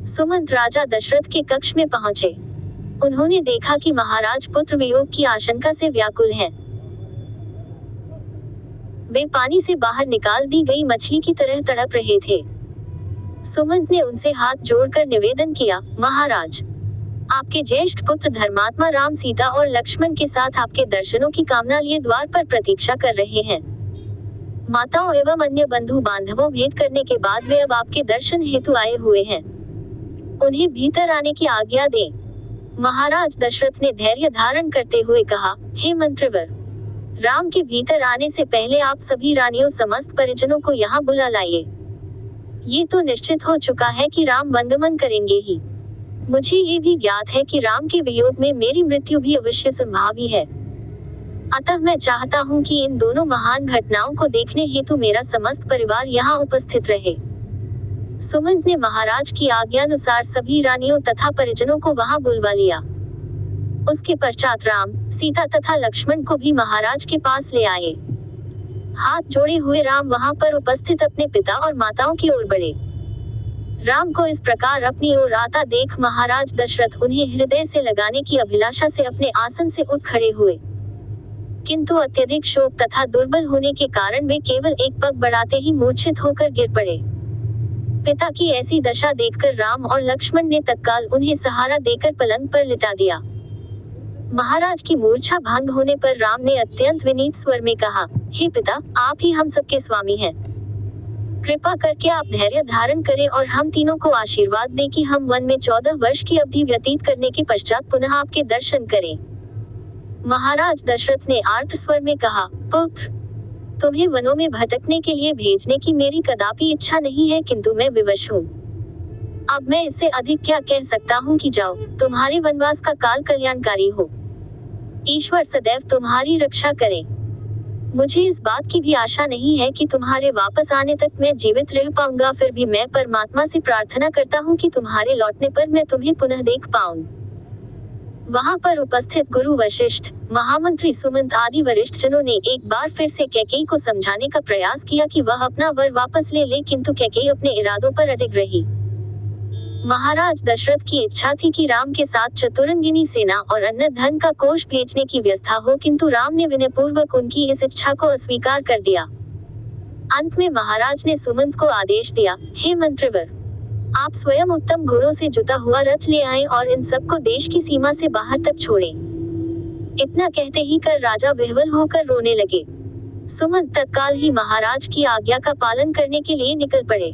सुमंत राजा दशरथ के कक्ष में पहुंचे। उन्होंने देखा कि महाराज पुत्र वियोग की आशंका से व्याकुल हैं। वे पानी से बाहर निकाल दी गई मछली की तरह तड़प रहे थे। सुमंत ने उनसे हाथ जोड़कर निवेदन किया, महाराज, आपके ज्येष्ठ पुत्र धर्मात्मा राम सीता और लक्ष्मण के साथ आपके दर्शनों की कामना लिए द्वार पर प्रतीक्षा कर रहे हैं। माताओं एवं अन्य बंधु बांधवों भेंट करने के बाद वे अब आपके दर्शन हेतु आए हुए हैं। उन्हें भीतर आने की आज्ञा दें। महाराज दशरथ ने धैर्य धारण करते हुए कहा, हे मंत्रवर, राम के भीतर आने से पहले आप सभी रानियों समस्त परिजनों को यहाँ बुला लाइए। ये तो निश्चित हो चुका है कि राम वंदमन करेंगे ही। मुझे ये भी ज्ञात है कि राम के वियोग में मेरी मृत्यु भी अवश्य संभावी है। अतः मैं चाहता हूँ कि इन दोनों महान घटनाओं को देखने हेतु मेरा समस्त परिवार यहाँ उपस्थित रहे। सुमंत ने महाराज की आज्ञानुसार सभी रानियों तथा परिजनों को वहां बुलवा लिया। उसके पश्चात राम, सीता तथा लक्ष्मण को भी महाराज के पास ले आए। हाथ जोड़े हुए राम वहां पर उपस्थित अपने पिता और माताओं की ओर बढ़े। राम को इस प्रकार अपनी ओर आता देख महाराज दशरथ उन्हें हृदय से लगाने की अभिलाषा से अपने आसन से उठ खड़े हुए, किंतु अत्यधिक शोक तथा दुर्बल होने के कारण वे केवल एक पग बढ़ाते ही मूर्छित होकर गिर पड़े। पिता की ऐसी दशा देखकर राम और लक्ष्मण ने तत्काल उन्हें सहारा देकर पलंग पर लिटा दिया। महाराज की मूर्छा भंग होने पर राम ने अत्यंत विनीत स्वर में कहा, हे पिता, आप ही हम सबके स्वामी हैं। कृपा करके आप धैर्य धारण करें और हम तीनों को आशीर्वाद दें कि हम वन में 14 वर्ष की अवधि व्यतीत करने के पश्चात पुनः आपके दर्शन करें। महाराज दशरथ ने आर्त स्वर में कहा, पुत्र, तुम्हें वनों में भटकने के लिए भेजने की मेरी कदापि इच्छा नहीं है, किंतु मैं विवश हूँ। अब मैं इससे अधिक क्या कह सकता हूँ कि जाओ, तुम्हारे वनवास का काल कल्याणकारी हो। ईश्वर सदैव तुम्हारी रक्षा करे। मुझे इस बात की भी आशा नहीं है कि तुम्हारे वापस आने तक मैं जीवित रह पाऊंगा, फिर भी मैं परमात्मा से प्रार्थना करता हूँ कि तुम्हारे लौटने पर मैं तुम्हें पुनः देख पाऊं। वहां पर उपस्थित गुरु वशिष्ठ, महामंत्री सुमंत आदि वरिष्ठ जनों ने एक बार फिर से कैकेयी को समझाने का प्रयास किया कि वह अपना वर वापस ले, किंतु कैकेयी अपने इरादों पर अडिग रही। महाराज दशरथ की इच्छा थी कि राम के साथ चतुरंगिनी सेना और अन्य धन का कोष भेजने की व्यवस्था हो, किंतु राम ने विनयपूर्वक उनकी इस इच्छा को अस्वीकार कर दिया। अंत में महाराज ने सुमंत को आदेश दिया, हे मंत्रवर, आप स्वयं उत्तम घोड़ों से जुता हुआ रथ ले आएं और इन सबको देश की सीमा से बाहर तक छोड़ें। इतना कहते ही कर राजा विह्वल होकर रोने लगे। सुमंत तत्काल ही महाराज की आज्ञा का पालन करने के लिए निकल पड़े।